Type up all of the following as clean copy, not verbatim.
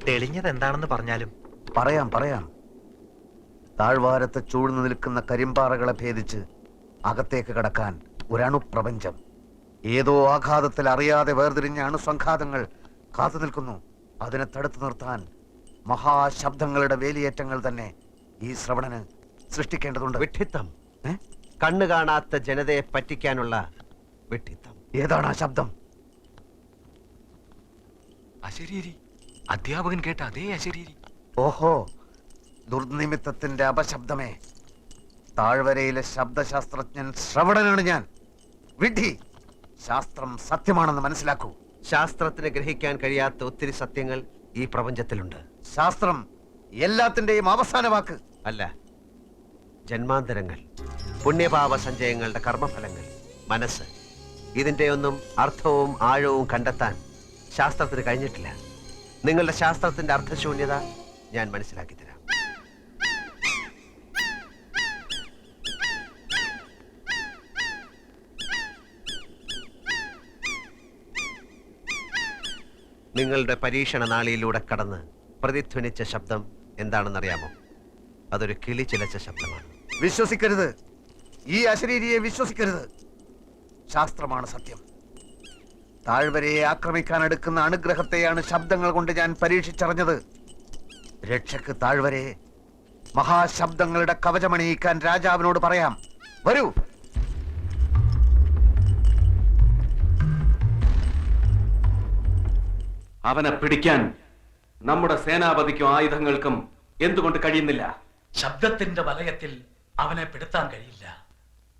തെളിഞ്ഞത് എന്താണെന്ന് പറഞ്ഞാലും. പറയാം. താഴ്വാരത്ത് ചൂഴ്ന്നു നിൽക്കുന്ന കരിമ്പാറകളെ ഭേദിച്ച് അകത്തേക്ക് കടക്കാൻ ഒരണുപ്രപഞ്ചം, ഏതോ ആഘാതത്തിൽ അറിയാതെ വേർതിരിഞ്ഞ അണുസംഘാതങ്ങൾ കാത്തു നിൽക്കുന്നു. അതിനെ തടുത്തു നിർത്താൻ മഹാശബ്ദങ്ങളുടെ വേലിയേറ്റങ്ങൾ തന്നെ ഈ ശ്രവണന് സൃഷ്ടിക്കേണ്ടതുണ്ട്. വിഡ്ഢിത്തം. കണ്ണു കാണാത്ത ജനതയെ പറ്റിക്കാനുള്ള വിഡ്ഢിത്തം. ഏതാണ് ആ ശബ്ദം? അശരീരി. അധ്യാപകൻ കേട്ട അതേ അശരീരി. ഓഹോ, ദുർനിമിത്തത്തിന്റെ അപശബ്ദമേ. താഴ്വരയിലെ ശബ്ദശാസ്ത്രജ്ഞൻ ശ്രവണനാണ് ഞാൻ. വിഡ്ഢി, ശാസ്ത്രം സത്യമാണെന്ന് മനസ്സിലാക്കൂ. ശാസ്ത്രത്തിന് ഗ്രഹിക്കാൻ കഴിയാത്ത ഒത്തിരി സത്യങ്ങൾ ഈ പ്രപഞ്ചത്തിലുണ്ട്. ശാസ്ത്രം എല്ലാത്തിന്റെയും അവസാന വാക്ക് അല്ല. ജന്മാന്തരങ്ങൾ, പുണ്യപാപ സഞ്ചയങ്ങളുടെ കർമ്മഫലങ്ങൾ, മനസ്സ്, ഇതിന്റെയൊന്നും അർത്ഥവും ആഴവും കണ്ടെത്താൻ ശാസ്ത്രത്തിന് കഴിഞ്ഞിട്ടില്ല. നിങ്ങളുടെ ശാസ്ത്രത്തിന്റെ അർത്ഥശൂന്യത ഞാൻ മനസ്സിലാക്കി തരാം. നിങ്ങളുടെ പരീക്ഷണ നാളിയിലൂടെ കടന്ന് പ്രതിധ്വനിച്ച ശബ്ദം എന്താണെന്നറിയാമോ? അതൊരു കിളി ചിലച്ച ശബ്ദമാണ്. വിശ്വസിക്കരുത്, ഈ അശരീരിയെ വിശ്വസിക്കരുത്. ശാസ്ത്രമാണ് സത്യം. താഴ്വരയെ ആക്രമിക്കാൻ എടുക്കുന്ന അനുഗ്രഹത്തെയാണ് ശബ്ദങ്ങൾ കൊണ്ട് ഞാൻ പരീക്ഷിച്ചറിഞ്ഞത്. രക്ഷക്ക് താഴ്വരയെ മഹാശബ്ദങ്ങളുടെ കവചമണിയിക്കാൻ രാജാവിനോട് പറയാം. വരൂ. അവനെ പിടിക്കാൻ നമ്മുടെ സേനാപതിക്കും ആയുധങ്ങൾക്കും എന്തുകൊണ്ട് കഴിയുന്നില്ല? ശബ്ദത്തിന്റെ വലയത്തിൽ അവനെ പിടുത്താൻ കഴിയില്ല.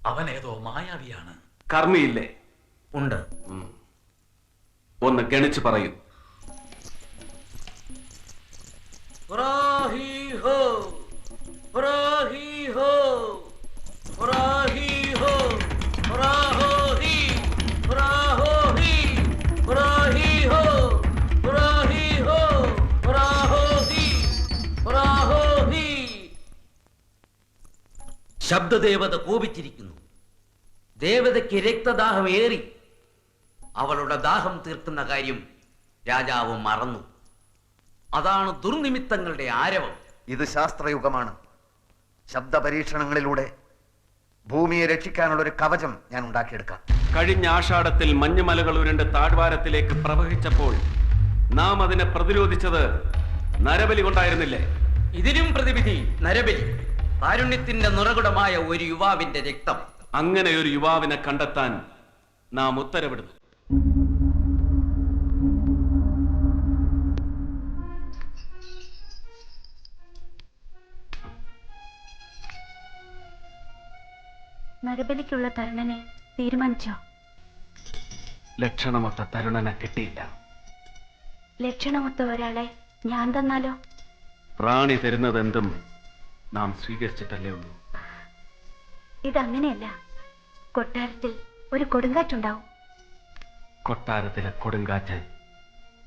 അവൻ ഏതോ മായാവിയാണ്. കർമ്മിയില്ലേ? ഉണ്ട്. ഒന്ന് ഗണിച്ചു പറയൂ. ശബ്ദദേവത കോപിച്ചിരിക്കുന്നു. ദേവതയ്ക്ക് രക്തദാഹം ഏറി. അവളുടെ ദാഹം തീർക്കുന്ന കാര്യം രാജാവ് മറന്നു. അതാണ് ദുർനിമിത്തങ്ങളുടെ ആരവം. ഇത് ശാസ്ത്രയുഗമാണ്. ശബ്ദ പരീക്ഷണങ്ങളിലൂടെ ഭൂമിയെ രക്ഷിക്കാനുള്ള ഒരു കവചം ഞാൻ ഉണ്ടാക്കിയെടുക്കാം. കഴിഞ്ഞ ആഷാഢത്തിൽ മഞ്ഞുമലകൾ ഉരുണ്ട് താഴ്വാരത്തിലേക്ക് പ്രവഹിച്ചപ്പോൾ നാം അതിനെ പ്രതിരോധിച്ചത് നരബലി കൊണ്ടായിരുന്നില്ലേ? ഇതിനും പ്രതിവിധി നരബലി. കാരുണ്യത്തിന്റെ നിറകുടമായ ഒരു യുവാവിന്റെ രക്തം. അങ്ങനെ ഒരു യുവാവിനെ കണ്ടെത്താൻ നാം ഉത്തരവിടുന്നു. നരബലിക്കുള്ള തരുണനെ തീരുമാനിച്ചോ? ലക്ഷണമൊത്ത തരുണനെ കിട്ടിയില്ല. ലക്ഷണമൊത്ത ഒരാളെ ഞാൻ തന്നാലോ? റാണി തരുന്നതെന്തും നാം സ്വീകരിച്ചിട്ടല്ലേ ഉള്ളൂ. ഇതങ്ങനെയല്ല. കൊട്ടാരത്തിൽ ഒരു കൊടുങ്കാറ്റുണ്ടാവും. കൊട്ടാരത്തിലെ കൊടുങ്കാറ്റ്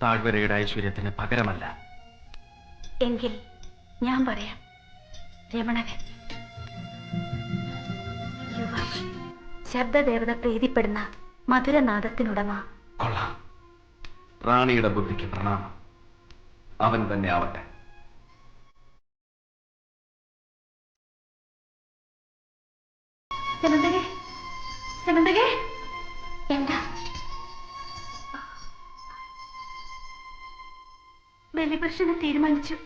താഴ്വരയുടെ ഐശ്വര്യത്തിന് പകരമല്ല. എങ്കിൽ ഞാൻ പറയാം. രമണകൻ, യുവാവ്, ശബ്ദദേവത പ്രീതിപ്പെടുന്ന മധുരനാദത്തിനുടമ. കൊള്ളാം. റാണിയുടെ ബുദ്ധിക്ക് പ്രണാമം. അവൻ തന്നെ ആവട്ടെ. എന്താ? ബലിപുരുഷനെ തീരുമാനിച്ചു.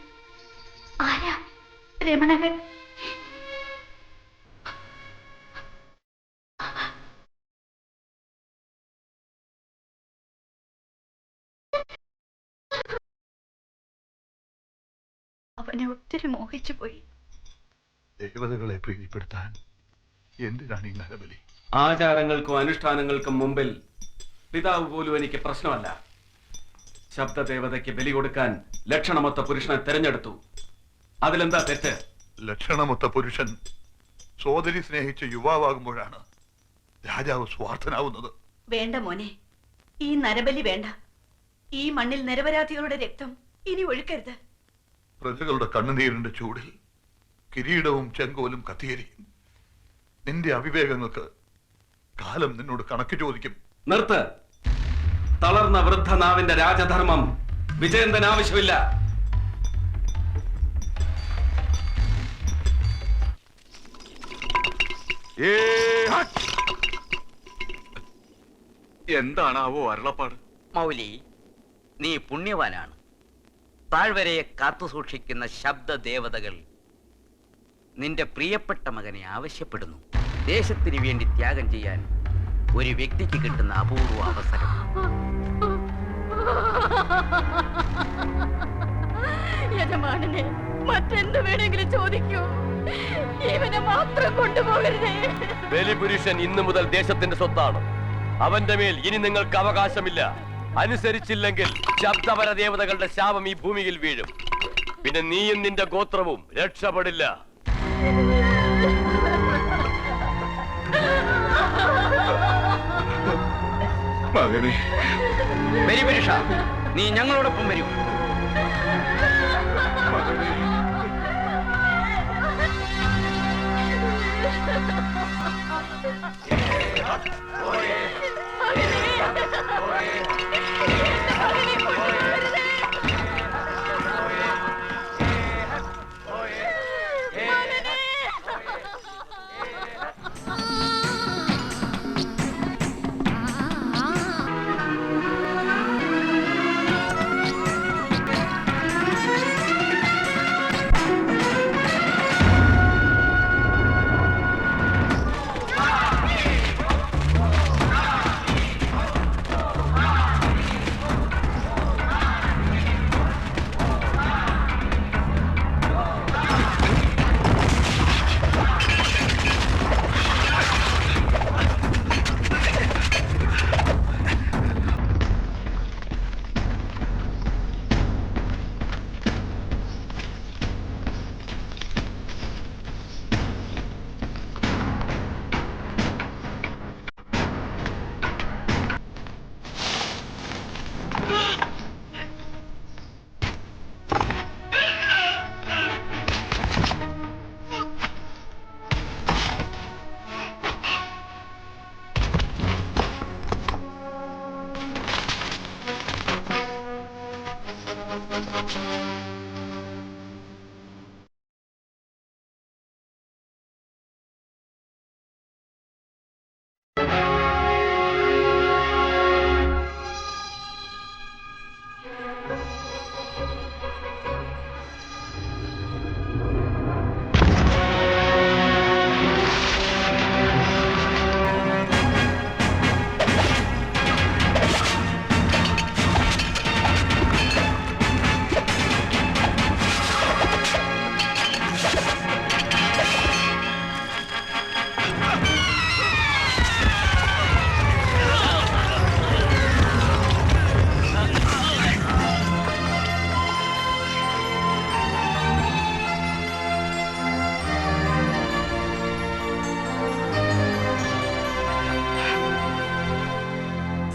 ആരാ? രമണകൻ. അവനെ ഒത്തിരി മോഹിച്ചു പോയി. ദേവതകളെ പ്രീതിപ്പെടുത്താൻ എന്തിനാണ് ഈ നരബലി? ആചാരങ്ങൾക്കും അനുഷ്ഠാനങ്ങൾക്കും മുമ്പിൽ പിതാവ് പോലും എനിക്ക് പ്രശ്നമല്ല. ശബ്ദദേവതയ്ക്ക് ബലി കൊടുക്കാൻ ലക്ഷണമൊത്ത പുരുഷനെ തെരഞ്ഞെടുത്തു. അതിലെന്താ തെറ്റ്? ലക്ഷണമൊത്ത പുരുഷൻ സോദരി സ്നേഹിച്ച യുവാവാകുമ്പോഴാണ് രാജാവ് സ്വാർത്ഥനാവുന്നത്. വേണ്ട മോനെ, ഈ നരബലി വേണ്ട. ഈ മണ്ണിൽ നിരപരാധികളുടെ രക്തം ഇനി ഒഴുക്കരുത്. പ്രജകളുടെ കണ്ണുനീരിന്റെ ചൂടിൽ കിരീടവും ചെങ്കോലും കത്തിയിരിക്കും. നിന്റെ അവിവേകങ്ങൾക്ക് കാലം നിന്നോട് കണക്ക് ചോദിക്കും. നിർത്ത്. തളർന്ന വൃദ്ധനാവിന്റെ രാജധർമ്മം വിജയന്തൻ ആവശ്യമില്ല. എന്താണാവോ അരുളപ്പാട്? മൗലി, നീ പുണ്യവാനാണ്. താഴ്വരയെ കാത്തുസൂക്ഷിക്കുന്ന ശബ്ദ ദേവതകൾ നിന്റെ പ്രിയപ്പെട്ട മകനെ ആവശ്യപ്പെടുന്നു. ദേശത്തിന് വേണ്ടി ത്യാഗം ചെയ്യാൻ ഒരു വ്യക്തിക്ക് കിട്ടുന്ന അപൂർവ അവസരം. യജമാനനെ മറ്റെന്ത് വേണമെങ്കിലും ചോദിക്കൂ, ഇവനെ മാത്രം കൊണ്ടുപോകരുതേ. ബലിപുരുഷൻ ഇന്നു മുതൽ ദേശത്തിന്റെ സ്വത്താണ്. അവന്റെ മേൽ ഇനി നിങ്ങൾക്ക് അവകാശമില്ല. അനുസരിച്ചില്ലെങ്കിൽ ശബ്ദപര ദേവതകളുടെ ശാപം ഈ ഭൂമിയിൽ വീഴും. പിന്നെ നീയും നിന്റെ ഗോത്രവും രക്ഷപ്പെടില്ല. മകനെ, ബലിപുരുഷ, നീ ഞങ്ങളോടൊപ്പം വരൂ. മകനെ,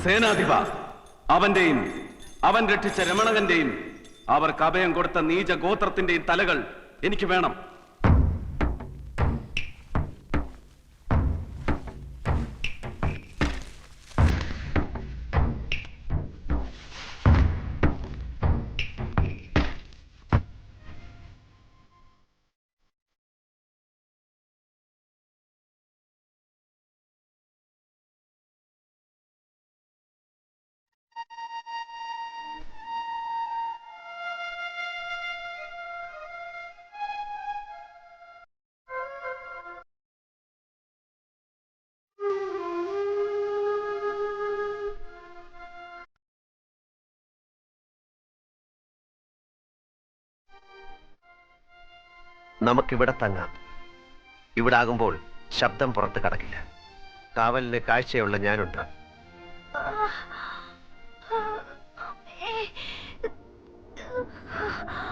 സേനാധിപ, അവന്റെയും അവൻ രക്ഷിച്ച രമണകന്റെയും അവർക്ക് അഭയം കൊടുത്ത നീച ഗോത്രത്തിന്റെയും തലകൾ എനിക്ക് വേണം. നമുക്കിവിടെ തങ്ങാം. ഇവിടെ ആകുമ്പോൾ ശബ്ദം പുറത്ത് കടക്കില്ല. കാവലിന് കാഴ്ചയുള്ള ഞാനുണ്ട്. ആ